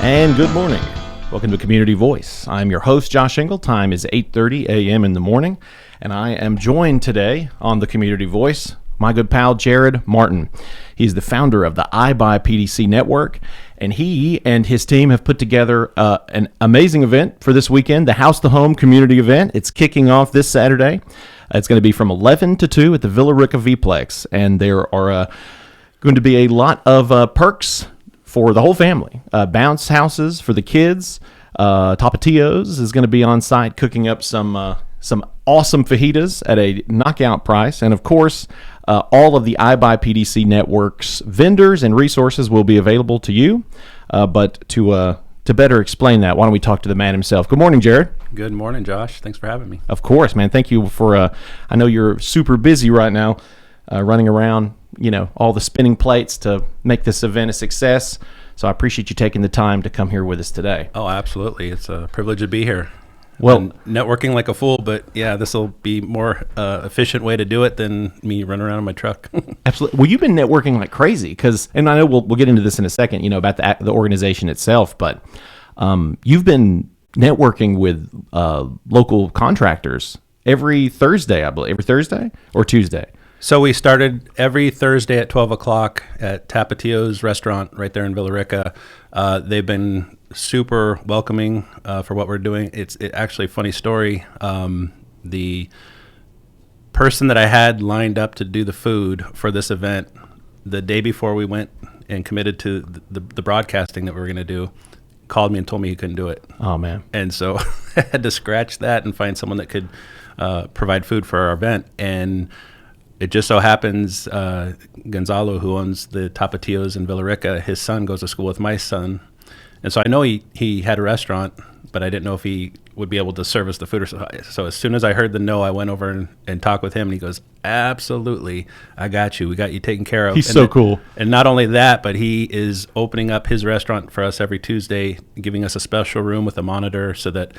And good morning. Welcome to Community Voice. I'm your host, Josh Engel. Time is 8:30 a.m. in the morning, and I am joined today on the Community Voice, my good pal, Jerad Martin. He's the founder of the BUY PDC network, and he and his team have put together an amazing event for this weekend, the House to Home community event. It's kicking off this Saturday. It's going to be from 11 to 2 at the Villa Rica V-Plex, and there are going to be a lot of perks for the whole family. Bounce houses for the kids. Tapatios is going to be on site cooking up some awesome fajitas at a knockout price. And of course, all of the BUY PDC network's vendors and resources will be available to you. But to better explain that, why don't we talk to the man himself? Good morning, Jerad. Good morning, Josh. Thanks for having me. Of course, man. Thank you for, I know you're super busy right now, running around, all the spinning plates to make this event a success. So I appreciate you taking the time to come here with us today. Oh, absolutely. It's a privilege to be here. Well, I'm networking like a fool, but yeah, this will be more efficient way to do it than me running around in my truck. Absolutely. Well, you've been networking like crazy and I know we'll get into this in a second, about the organization itself, but you've been networking with local contractors every Thursday, I believe. Every Thursday or Tuesday? So we started every Thursday at 12 o'clock at Tapatio's restaurant right there in Villa Rica. They've been super welcoming for what we're doing. It's actually a funny story. The person that I had lined up to do the food for this event, the day before we went and committed to the broadcasting that we were going to do, called me and told me he couldn't do it. Oh, man. And so I had to scratch that and find someone that could provide food for our event. And it just so happens Gonzalo, who owns the Tapatios in Villa Rica, his son goes to school with my son. And so I know he had a restaurant, but I didn't know if he would be able to service the food. So as soon as I heard the no, I went over and talked with him, and he goes, absolutely, I got you. We got you taken care of. He's so cool. And not only that, but he is opening up his restaurant for us every Tuesday, giving us a special room with a monitor so that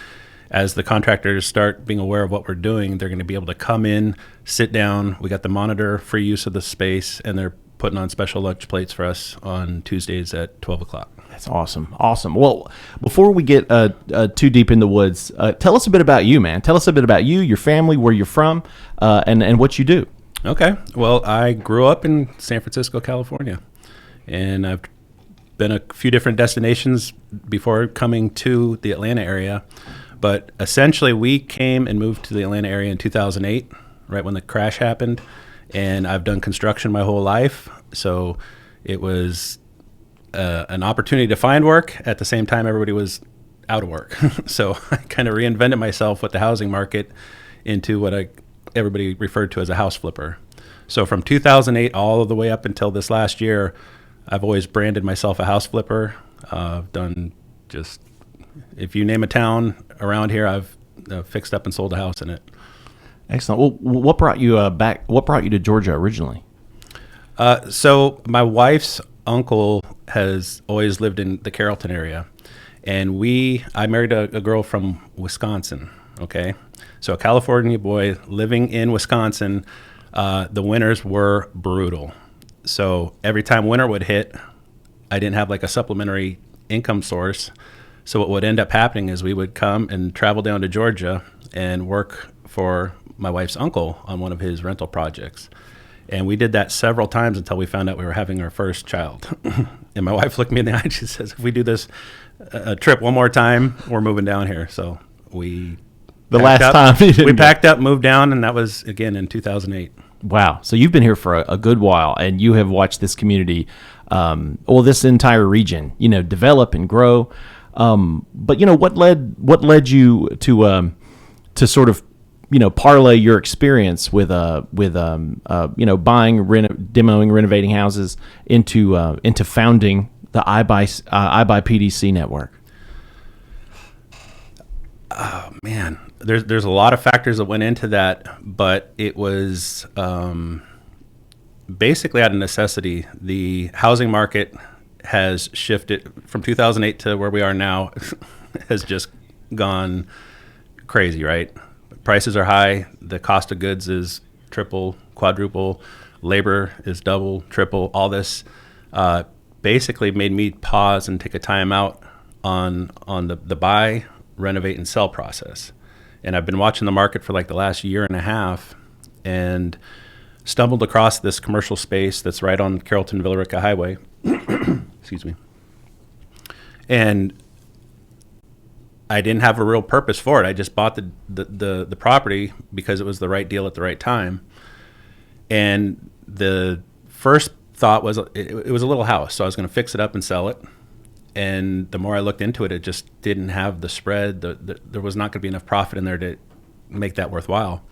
as the contractors start being aware of what we're doing, they're going to be able to come in, sit down. We got the monitor, free use of the space, and they're putting on special lunch plates for us on Tuesdays at 12 o'clock. That's awesome. Awesome. Well, before we get too deep in the woods, tell us a bit about you, man. Tell us a bit about you, your family, where you're from, and what you do. Okay. Well, I grew up in San Francisco, California, and I've been a few different destinations before coming to the Atlanta area. But essentially, we came and moved to the Atlanta area in 2008, right when the crash happened. And I've done construction my whole life. So it was an opportunity to find work. At the same time, everybody was out of work. So I kind of reinvented myself with the housing market into what everybody referred to as a house flipper. So from 2008 all the way up until this last year, I've always branded myself a house flipper. I've done just, if you name a town around here, I've fixed up and sold a house in it. Excellent. Well, what brought you back? What brought you to Georgia originally? So my wife's uncle has always lived in the Carrollton area, and I married a girl from Wisconsin. Okay, so a California boy living in Wisconsin. The winters were brutal. So every time winter would hit, I didn't have like a supplementary income source. So what would end up happening is we would come and travel down to Georgia and work for my wife's uncle on one of his rental projects. And we did that several times until we found out we were having our first child. And my wife looked me in the eye and she says, if we do this trip one more time, we're moving down here. So we packed up, moved down, and that was, again, in 2008. Wow. So you've been here for a good while, and you have watched this community, this entire region, develop and grow. But what led you to sort of parlay your experience with buying, demoing, renovating houses into founding the BUY PDC network? Oh man, there's a lot of factors that went into that, but it was basically out of necessity. The housing market has shifted from 2008 to where we are now, has just gone crazy, right? Prices are high. The cost of goods is triple, quadruple. Labor is double, triple. All this basically made me pause and take a time out on the buy, renovate, and sell process. And I've been watching the market for like the last year and a half, and stumbled across this commercial space that's right on Carrollton Villa Rica Highway. Excuse me. And I didn't have a real purpose for it. I just bought the property because it was the right deal at the right time. And the first thought was it was a little house, so I was going to fix it up and sell it. And the more I looked into it, it just didn't have the spread. There was not going to be enough profit in there to make that worthwhile.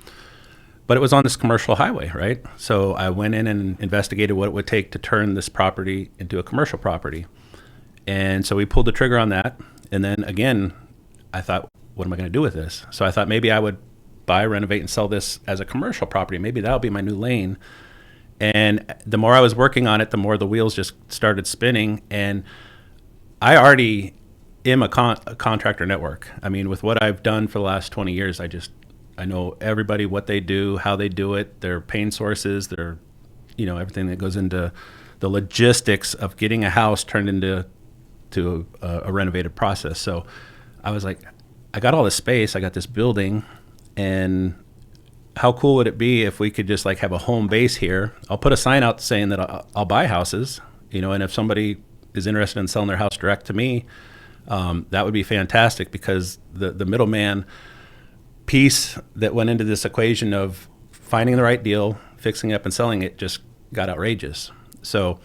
But it was on this commercial highway, right? So I went in and investigated what it would take to turn this property into a commercial property. And so we pulled the trigger on that. And then again, I thought, what am I going to do with this? So I thought maybe I would buy, renovate, and sell this as a commercial property. Maybe that'll be my new lane. And the more I was working on it, the more the wheels just started spinning. And I already am a contractor network. I mean, with what I've done for the last 20 years, I know everybody, what they do, how they do it, their pain sources, their, everything that goes into the logistics of getting a house turned into a renovated process. So I was like, I got all this space, I got this building, and how cool would it be if we could just like have a home base here? I'll put a sign out saying that I'll buy houses, and if somebody is interested in selling their house direct to me, that would be fantastic, because the middleman piece that went into this equation of finding the right deal, fixing it up, and selling it just got outrageous. So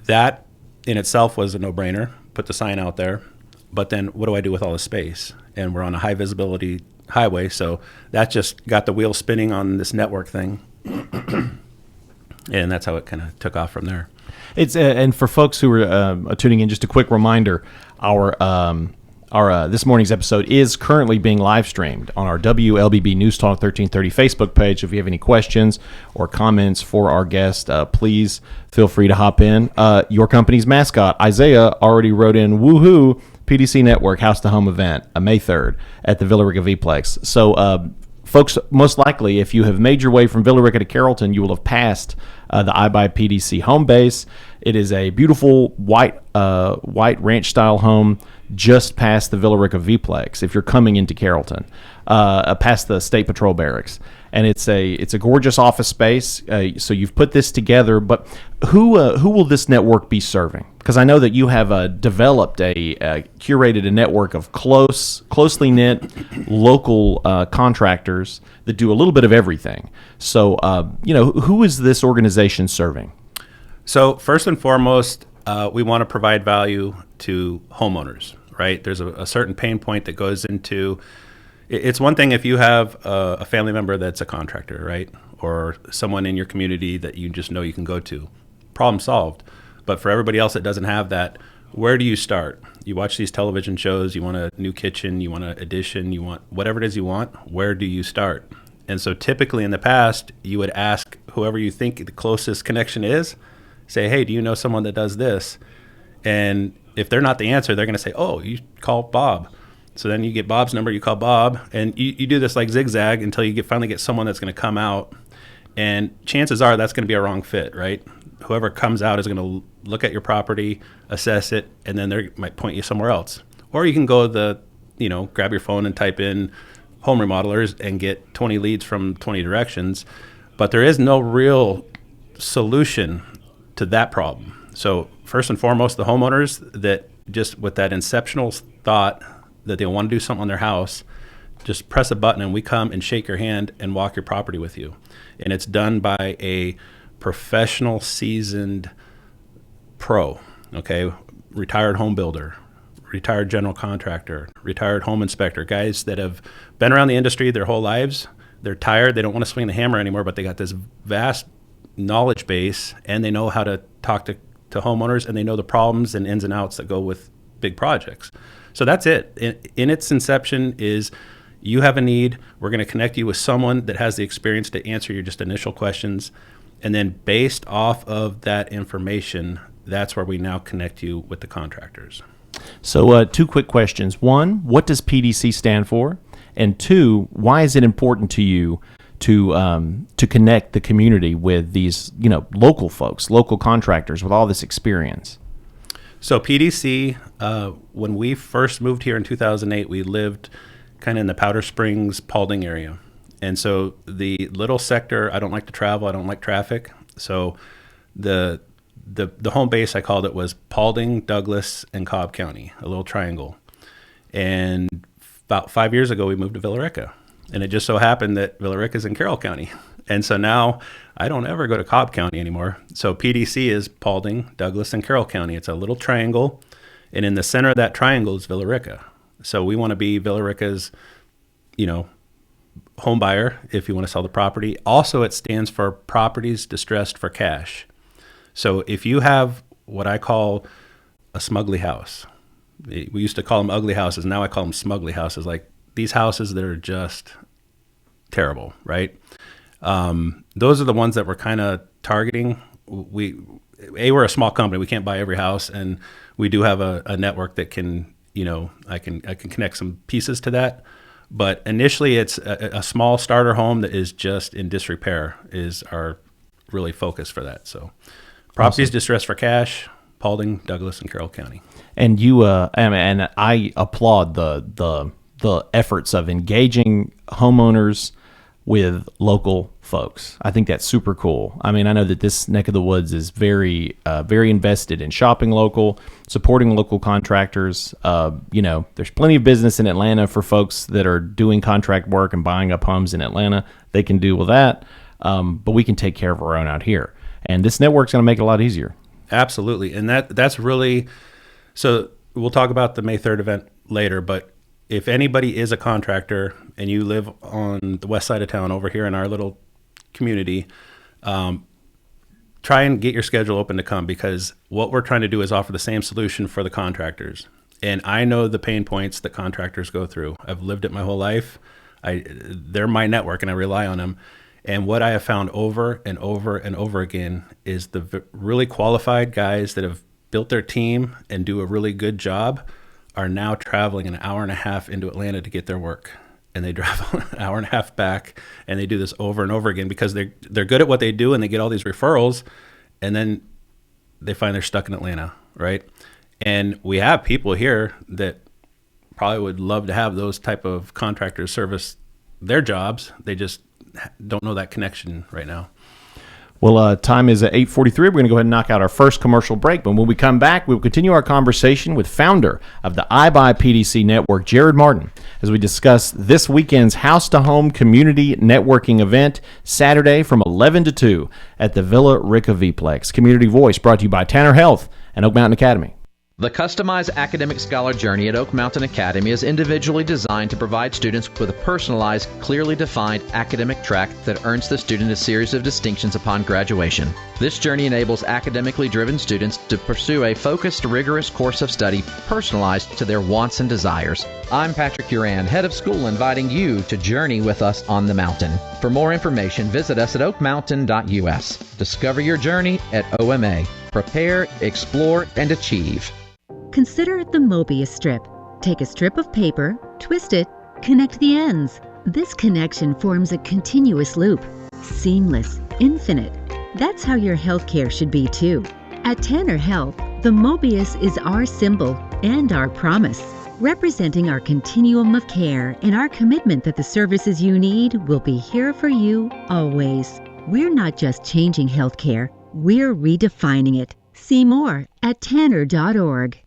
that in itself was a no-brainer. Put the sign out there. But then what do I do with all the space? And we're on a high visibility highway, so that just got the wheel spinning on this network thing. And that's how it kind of took off from there. It's and for folks who are tuning in, just a quick reminder: our this morning's episode is currently being live streamed on our WLBB News Talk 1330 Facebook page. If you have any questions or comments for our guest, please feel free to hop in. Your company's mascot, Isaiah, already wrote in, "Woohoo! PDC Network House to Home event, May 3rd at the Villa Rica V-Plex." So, folks, most likely, if you have made your way from Villa Rica to Carrollton, you will have passed the BUY PDC home base. It is a beautiful white ranch-style home just past the Villa Rica V-Plex if you're coming into Carrollton, past the State Patrol Barracks. And it's a gorgeous office space. So you've put this together, but who will this network be serving? Because I know that you have developed curated a network of closely knit local contractors that do a little bit of everything. So who is this organization serving? So first and foremost, we want to provide value to homeowners, right? There's a certain pain point that goes into. It's one thing if you have a family member that's a contractor, right? Or someone in your community that you just know you can go to. Problem solved. But for everybody else that doesn't have that, where do you start? You watch these television shows, you want a new kitchen, you want an addition, you want whatever it is you want, where do you start? And so typically in the past, you would ask whoever you think the closest connection is, say, hey, do you know someone that does this? And if they're not the answer, they're going to say, oh, you call Bob. So then you get Bob's number, you call Bob, and you do this like zigzag until you finally get someone that's going to come out. And chances are that's going to be a wrong fit, right? Whoever comes out is going to look at your property, assess it, and then they might point you somewhere else. Or you can go grab your phone and type in home remodelers and get 20 leads from 20 directions. But there is no real solution to that problem. So first and foremost, the homeowners that just with that inceptional thought that they want to do something on their house, just press a button and we come and shake your hand and walk your property with you. And it's done by a professional, seasoned pro, okay? Retired home builder, retired general contractor, retired home inspector, guys that have been around the industry their whole lives. They're tired, they don't want to swing the hammer anymore, but they got this vast knowledge base and they know how to talk to homeowners, and they know the problems and ins and outs that go with big projects. So that's it. In its inception is you have a need, we're going to connect you with someone that has the experience to answer your just initial questions. And then based off of that information, that's where we now connect you with the contractors. So 2 quick questions. 1, what does PDC stand for? And 2, why is it important to you to connect the community with these local folks, local contractors with all this experience? So PDC, when we first moved here in 2008, we lived kind of in the Powder Springs, Paulding area. And so the little sector, I don't like to travel, I don't like traffic. So the home base, I called it, was Paulding, Douglas, and Cobb County, a little triangle. And about 5 years ago, we moved to Villa Rica. And it just so happened that Villa Rica is in Carroll County. And so now I don't ever go to Cobb County anymore. So PDC is Paulding, Douglas, and Carroll County. It's a little triangle. And in the center of that triangle is Villa Rica. So we want to be Villa Rica's, home buyer if you want to sell the property. Also, it stands for Properties Distressed for Cash. So if you have what I call a smugly house, we used to call them ugly houses. Now I call them smugly houses, like these houses that are just terrible, right? Those are the ones that we're kind of targeting. We're a small company. We can't buy every house, and we do have a network that can, I can connect some pieces to that. But initially, it's a small starter home that is just in disrepair is our really focus for that. So properties distressed for cash, Paulding, Douglas, and Carroll County. And you, and I applaud the efforts of engaging homeowners with local folks. I think that's super cool. I mean, I know that this neck of the woods is very invested in shopping local, supporting local contractors. There's plenty of business in Atlanta for folks that are doing contract work and buying up homes in Atlanta. They can do with that, but we can take care of our own out here. And this network's going to make it a lot easier. Absolutely. And that's really, so we'll talk about the May 3rd event later, but if anybody is a contractor and you live on the west side of town over here in our little community, try and get your schedule open to come, because what we're trying to do is offer the same solution for the contractors. And I know the pain points that contractors go through. I've lived it my whole life. They're my network and I rely on them. And what I have found over and over and over again is the really qualified guys that have built their team and do a really good job are now traveling an hour and a half into Atlanta to get their work. And they drive an hour and a half back, and they do this over and over again because they're good at what they do, and they get all these referrals, and then they find they're stuck in Atlanta, right? And we have people here that probably would love to have those type of contractors service their jobs. They just don't know that connection right now. Well, time is at 8:43. We're going to go ahead and knock out our first commercial break. But when we come back, we will continue our conversation with founder of the BUY PDC network, Jerad Martin, as we discuss this weekend's house-to-home community networking event, Saturday from 11 to 2 at the Villa Rica V-Plex. Community Voice brought to you by Tanner Health and Oak Mountain Academy. The customized academic scholar journey at Oak Mountain Academy is individually designed to provide students with a personalized, clearly defined academic track that earns the student a series of distinctions upon graduation. This journey enables academically driven students to pursue a focused, rigorous course of study personalized to their wants and desires. I'm Patrick Uran, head of school, inviting you to journey with us on the mountain. For more information, visit us at oakmountain.us. Discover your journey at OMA. Prepare, explore, and achieve. Consider the Mobius strip. Take a strip of paper, twist it, connect the ends. This connection forms a continuous loop. Seamless, infinite. That's how your healthcare should be too. At Tanner Health, the Mobius is our symbol and our promise, representing our continuum of care and our commitment that the services you need will be here for you always. We're not just changing healthcare, we're redefining it. See more at tanner.org.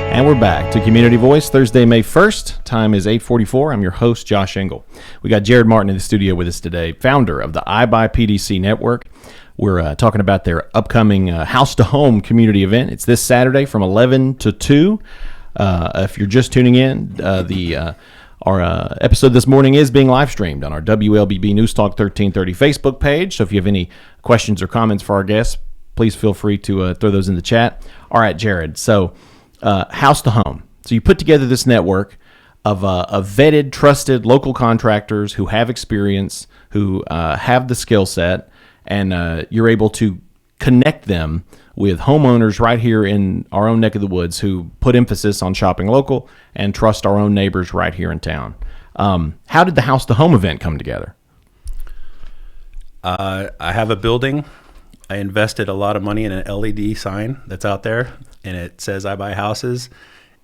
And we're back to Community Voice, Thursday, May 1st. Time is 8:44. I'm your host, Josh Engel. We got Jerad Martin in the studio with us today, founder of the BUY PDC network. We're talking about their upcoming house-to-home community event. It's this Saturday from 11 to 2. If you're just tuning in, our episode this morning is being live streamed on our WLBB News Talk 1330 Facebook page. So if you have any questions or comments for our guests, please feel free to throw those in the chat. All right, Jerad. So house to home. So you put together this network of vetted, trusted local contractors who have experience, who have the skill set, and you're able to connect them with homeowners right here in our own neck of the woods who put emphasis on shopping local and trust our own neighbors right here in town. How did the House to Home event come together? I have a building. I invested a lot of money in an LED sign that's out there, and it says I buy houses.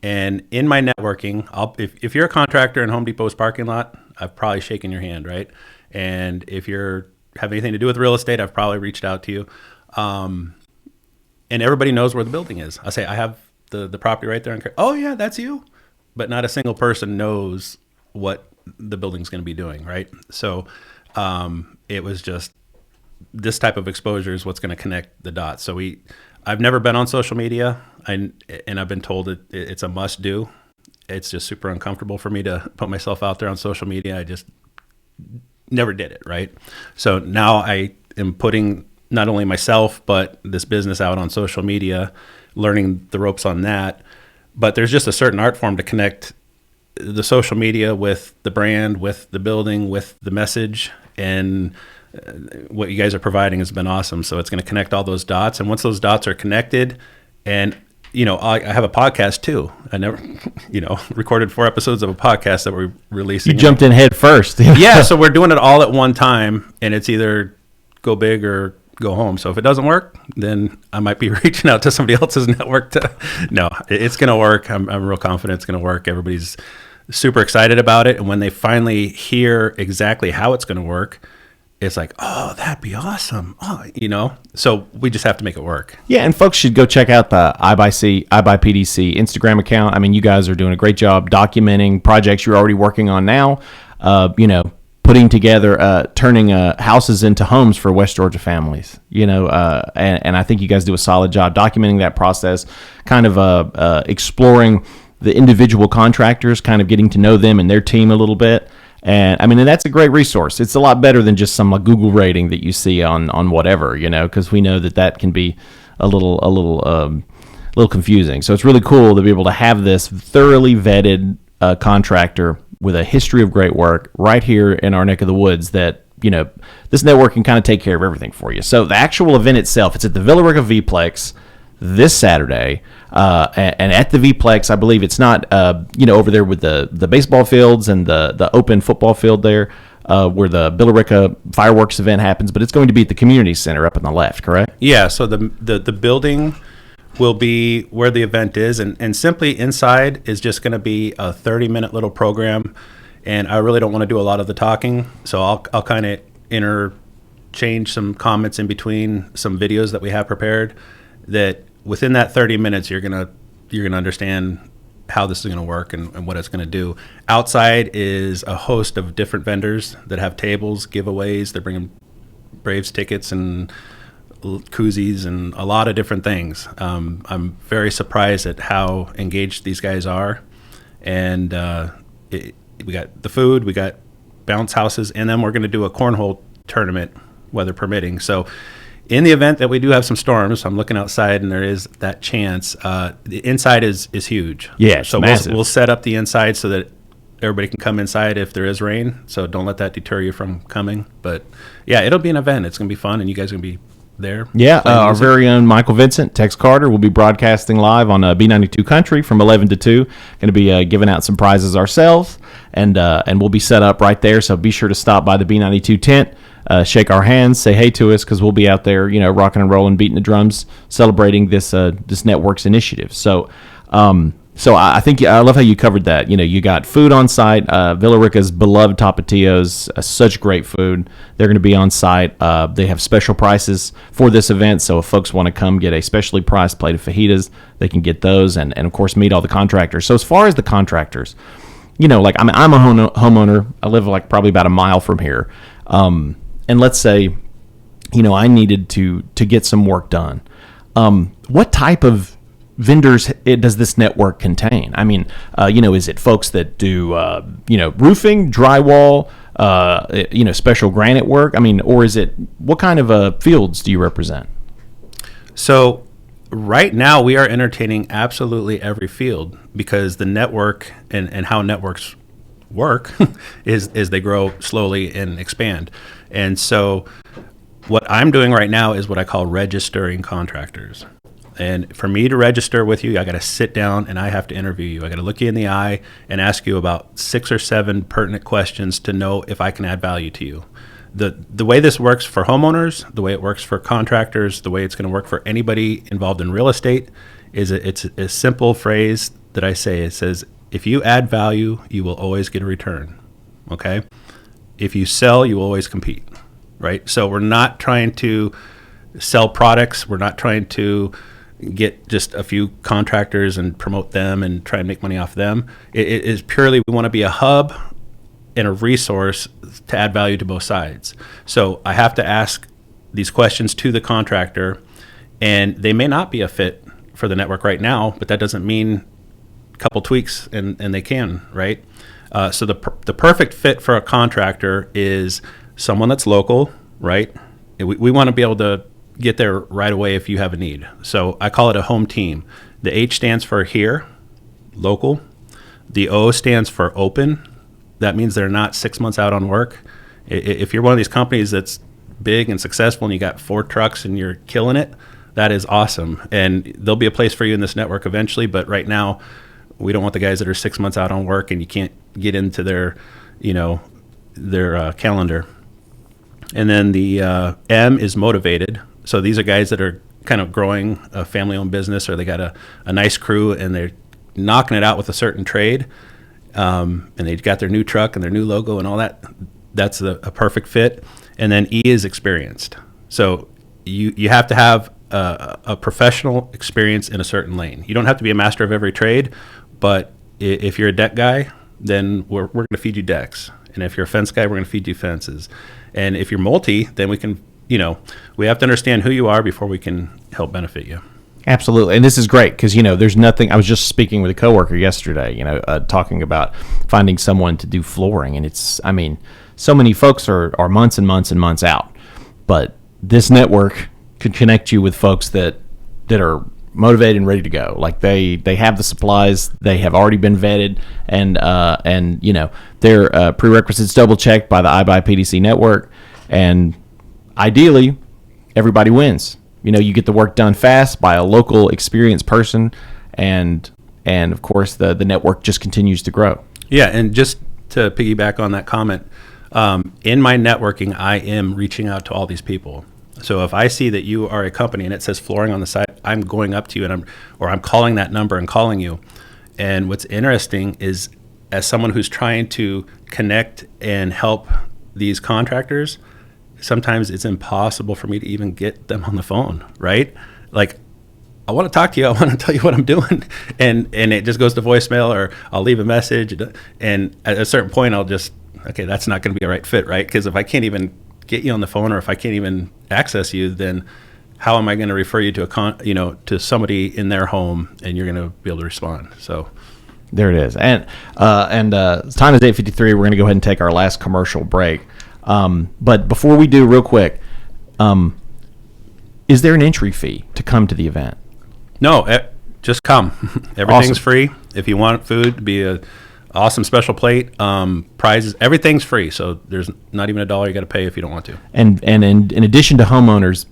And in my networking, if you're a contractor in Home Depot's parking lot, I've probably shaken your hand, right? And if you're have anything to do with real estate, I've probably reached out to you. And everybody knows where the building is. I say, I have the property right there. Oh yeah, that's you. But not a single person knows what the building's going to be doing, right? So it was just this type of exposure is what's going to connect the dots. So I've never been on social media, and I've been told it's a must do. It's just super uncomfortable for me to put myself out there on social media. I just never did it, right? So now I am putting not only myself, but this business out on social media, learning the ropes on that. But there's just a certain art form to connect the social media with the brand, with the building, with the message. And what you guys are providing has been awesome. So it's going to connect all those dots. And once those dots are connected, and I have a podcast too. I never, recorded 4 episodes of a podcast that we're releasing. You jumped in head first. Yeah. So we're doing it all at one time, and it's either go big or go home. So if it doesn't work, then I might be reaching out to somebody else's network no, it's going to work. I'm real confident it's going to work. Everybody's super excited about it. And when they finally hear exactly how it's going to work, it's like, oh, that'd be awesome. Oh, so we just have to make it work. Yeah. And folks should go check out the I Buy PDC Instagram account. I mean, you guys are doing a great job documenting projects you're already working on now, putting together, turning houses into homes for West Georgia families, and I think you guys do a solid job documenting that process, kind of exploring the individual contractors, kind of getting to know them and their team a little bit. And I mean, and that's a great resource. It's a lot better than just some Google rating that you see on whatever, because we know that can be a little confusing. So it's really cool to be able to have this thoroughly vetted contractor with a history of great work right here in our neck of the woods that, this network can kind of take care of everything for you. So the actual event itself, it's at the Villa Rica V-Plex this Saturday. And at the V-Plex, I believe it's not, over there with the baseball fields and the open football field there, where the Villa Rica fireworks event happens, but it's going to be at the community center up on the left, correct? Yeah, so the building will be where the event is, and simply inside is just going to be a 30-minute little program, and I really don't want to do a lot of the talking, so I'll kind of interchange some comments in between some videos that we have prepared, that within that 30 minutes you're gonna understand how this is going to work and what it's going to do. Outside is a host of different vendors that have tables, giveaways. They're bringing Braves tickets and koozies and a lot of different things. I'm very surprised at how engaged these guys are. And we got the food, we got bounce houses, and then we're going to do a cornhole tournament, weather permitting. So in the event that we do have some storms, I'm looking outside and there is that chance. The inside is huge. Yeah, so massive. We'll set up the inside so that everybody can come inside if there is rain. So don't let that deter you from coming. But yeah, it'll be an event. It's going to be fun, and you guys are going to be there. Yeah, our very own Michael Vincent, Tex Carter, will be broadcasting live on B92 Country from 11 to 2. Going to be giving out some prizes ourselves, and we'll be set up right there. So be sure to stop by the B92 tent, shake our hands, say hey to us, because we'll be out there, rocking and rolling, beating the drums, celebrating this network's initiative. So I think I love how you covered that. You got food on site. Villa Rica's beloved Tapatios, such great food. They're going to be on site. They have special prices for this event, so if folks want to come get a specially priced plate of fajitas, they can get those, and of course meet all the contractors. So as far as the contractors, I'm a homeowner. I live probably about a mile from here, and let's say, I needed to get some work done. What type of vendors does this network contain? I mean, is it folks that do, roofing, drywall, special granite work? I mean, or is it, what kind of fields do you represent? So right now we are entertaining absolutely every field, because the network and how networks work is they grow slowly and expand. And so what I'm doing right now is what I call registering contractors. And for me to register with you, I got to sit down and I have to interview you. I got to look you in the eye and ask you about 6 or 7 pertinent questions to know if I can add value to you. The way this works for homeowners, the way it works for contractors, the way it's going to work for anybody involved in real estate is it's a simple phrase that I say. It says, if you add value, you will always get a return. Okay? If you sell, you will always compete. Right? So we're not trying to sell products. We're not trying to get just a few contractors and promote them and try and make money off them. It is purely, we want to be a hub and a resource to add value to both sides. So I have to ask these questions to the contractor, and they may not be a fit for the network right now, but that doesn't mean a couple tweaks and they can, right? So the perfect fit for a contractor is someone that's local, right? We want to be able to get there right away if you have a need. So I call it a home team. The H stands for here, local. The O stands for open. That means they're not 6 months out on work. If you're one of these companies that's big and successful and you got 4 trucks and you're killing it, that is awesome. And there'll be a place for you in this network eventually, but right now we don't want the guys that are 6 months out on work and you can't get into their calendar. And then the M is motivated. So these are guys that are kind of growing a family-owned business, or they got a nice crew and they're knocking it out with a certain trade, and they got their new truck and their new logo and all that. That's a perfect fit. And then E is experienced. So you have to have a professional experience in a certain lane. You don't have to be a master of every trade, but if you're a deck guy, then we're going to feed you decks. And if you're a fence guy, we're going to feed you fences. And if you're multi, then we can, we have to understand who you are before we can help benefit you. Absolutely. And this is great because, there's nothing. I was just speaking with a coworker yesterday, talking about finding someone to do flooring. And so many folks are months and months and months out. But this network could connect you with folks that are motivated and ready to go. Like they have the supplies, they have already been vetted, and their prerequisites double checked by the BUY PDC network. And ideally, everybody wins. You get the work done fast by a local experienced person, and of course the network just continues to grow. Yeah, and just to piggyback on that comment, in my networking, I am reaching out to all these people. So if I see that you are a company and it says flooring on the side, I'm going up to you and I'm calling that number and calling you. And what's interesting is, as someone who's trying to connect and help these contractors, sometimes it's impossible for me to even get them on the phone, right? Like, I want to talk to you. I want to tell you what I'm doing. And it just goes to voicemail, or I'll leave a message. And at a certain point, I'll just, okay, that's not going to be a right fit, right? Because if I can't even get you on the phone, or if I can't even access you, then how am I going to refer you to to somebody in their home, and you're going to be able to respond? So there it is. And time is 8:53. We're going to go ahead and take our last commercial break. But before we do, real quick, is there an entry fee to come to the event? No, just come. Everything's Awesome. free. If you want food to be a awesome special plate, prizes, everything's free. So there's not even $1 you got to pay if you don't want to. And in addition to homeowners,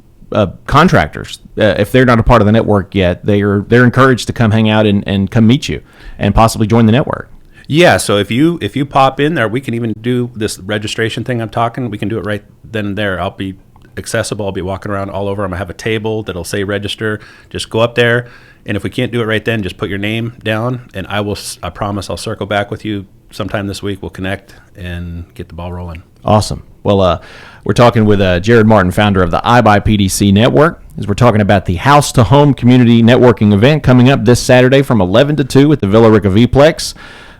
contractors, if they're not a part of the network yet, they're encouraged to come hang out and come meet you and possibly join the network. Yeah, so if you pop in there, we can even do this registration thing I'm talking. We can do it right then and there. I'll be accessible. I'll be walking around all over. I'm going to have a table that'll say register. Just go up there, and if we can't do it right then, just put your name down, and I promise I'll circle back with you sometime this week. We'll connect and get the ball rolling. Awesome. Well, we're talking with Jerad Martin, founder of the BUY PDC Network, as we're talking about the House to Home Community Networking event coming up this Saturday from 11 to 2 at the Villa Rica V-Plex.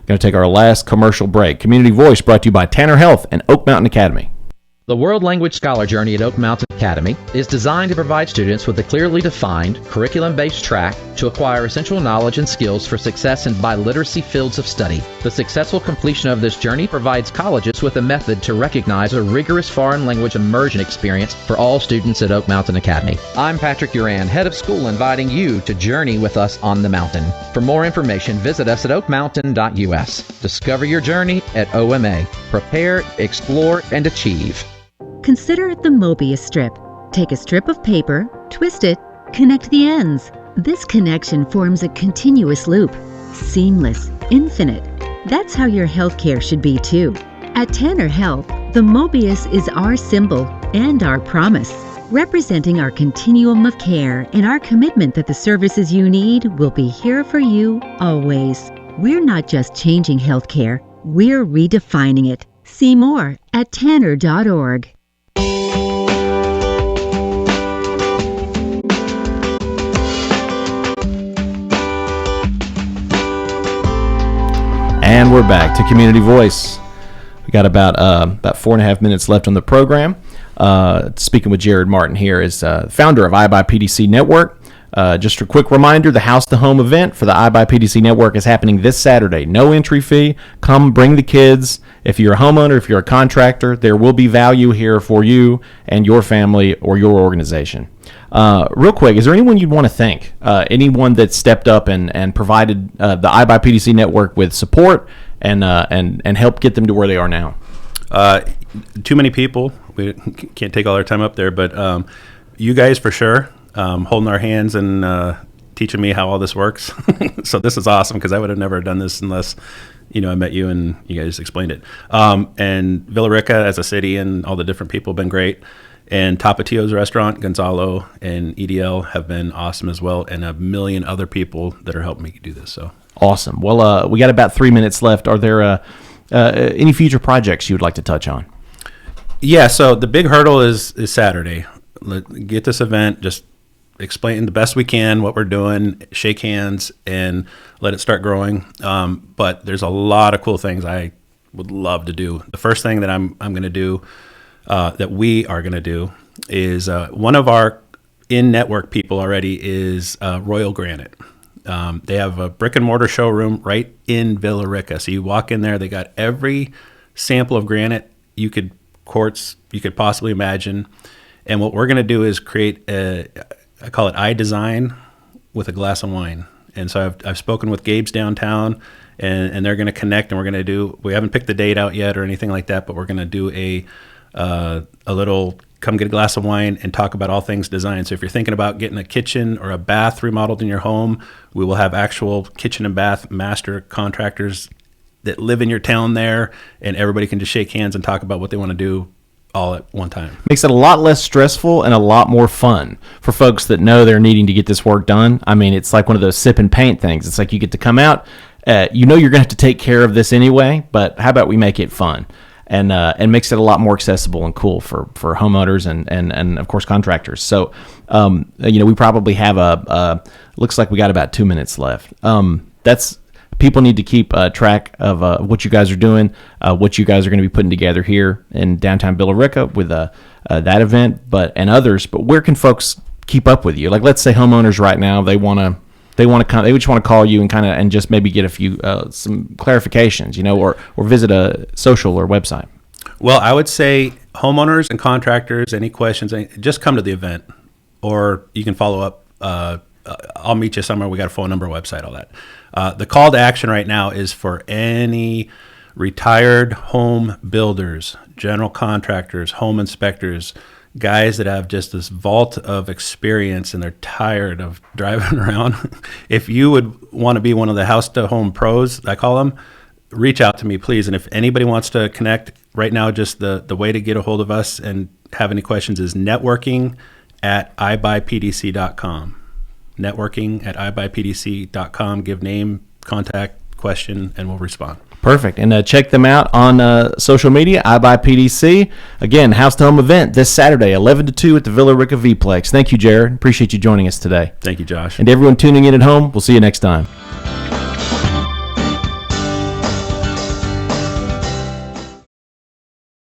Going to take our last commercial break. Community Voice brought to you by Tanner Health and Oak Mountain Academy. The World Language Scholar Journey at Oak Mountain Academy is designed to provide students with a clearly defined, curriculum-based track to acquire essential knowledge and skills for success in biliteracy fields of study. The successful completion of this journey provides colleges with a method to recognize a rigorous foreign language immersion experience for all students at Oak Mountain Academy. I'm Patrick Uran, head of school, inviting you to journey with us on the mountain. For more information, visit us at oakmountain.us. Discover your journey at OMA. Prepare, explore, and achieve. Consider the Mobius strip. Take a strip of paper, twist it, connect the ends. This connection forms a continuous loop. Seamless, infinite. That's how your healthcare should be too. At Tanner Health, the Mobius is our symbol and our promise, representing our continuum of care and our commitment that the services you need will be here for you always. We're not just changing healthcare, we're redefining it. See more at tanner.org. And we're back to Community Voice. We got about 4.5 minutes left on the program. Speaking with Jerad Martin here, is founder of BUY PDC Network. Just a quick reminder, the House to Home event for the BUY PDC Network is happening this Saturday. No entry fee. Come bring the kids. If you're a homeowner, if you're a contractor, there will be value here for you and your family or your organization. Real quick, is there anyone you'd want to thank? Anyone that stepped up and provided the BUY PDC Network with support and helped get them to where they are now? Too many people. We can't take all our time up there, but you guys for sure, holding our hands and teaching me how all this works. So this is awesome because I would have never done this unless I met you and you guys explained it. And Villa Rica as a city and all the different people have been great. And Tapatio's restaurant, Gonzalo, and EDL have been awesome as well, and a million other people that are helping me do this. So awesome. Well, we got about 3 minutes left. Are there any future projects you would like to touch on? Yeah. So the big hurdle is Saturday. Get this event, just explain the best we can what we're doing, shake hands, and let it start growing. But there's a lot of cool things I would love to do. The first thing that I'm going to do, that we are going to do, is one of our in-network people already is Royal Granite. They have a brick and mortar showroom right in Villa Rica. So you walk in there, they got every sample of granite quartz you could possibly imagine. And what we're going to do is create I call it iDesign with a glass of wine. And so I've spoken with Gabe's downtown, and they're going to connect, and we haven't picked the date out yet or anything like that, but we're going to do a little come get a glass of wine and talk about all things design. So if you're thinking about getting a kitchen or a bath remodeled in your home, we will have actual kitchen and bath master contractors that live in your town there, and everybody can just shake hands and talk about what they want to do all at one time. Makes it a lot less stressful and a lot more fun for folks that know they're needing to get this work done. I mean, it's like one of those sip and paint things. It's like you get to come out, you're going to have to take care of this anyway, but how about we make it fun? And makes it a lot more accessible and cool for homeowners and of course contractors. So, we probably have looks like we got about 2 minutes left. People need to keep track of what you guys are doing, what you guys are going to be putting together here in downtown Villa Rica with that event, and others. But where can folks keep up with you? Like, let's say homeowners right now, they just want to call you and just maybe get a few some clarifications, or visit a social or website. Well, I would say homeowners and contractors, any questions, just come to the event, or you can follow up. I'll meet you somewhere. We got a phone number, website, all that. The call to action right now is for any retired home builders, general contractors, home inspectors, guys that have just this vault of experience and they're tired of driving around. If you would want to be one of the house to home pros, I call them, reach out to me, please. And if anybody wants to connect right now, just the way to get a hold of us and have any questions is networking@ibuypdc.com. networking@ibuypdc.com. Give name, contact, question, and we'll respond. Perfect. And check them out on social media, BUY PDC. Again, House to Home event this Saturday, 11 to 2 at the Villa Rica V-Plex. Thank you, Jerad. Appreciate you joining us today. Thank you, Josh. And everyone tuning in at home, we'll see you next time.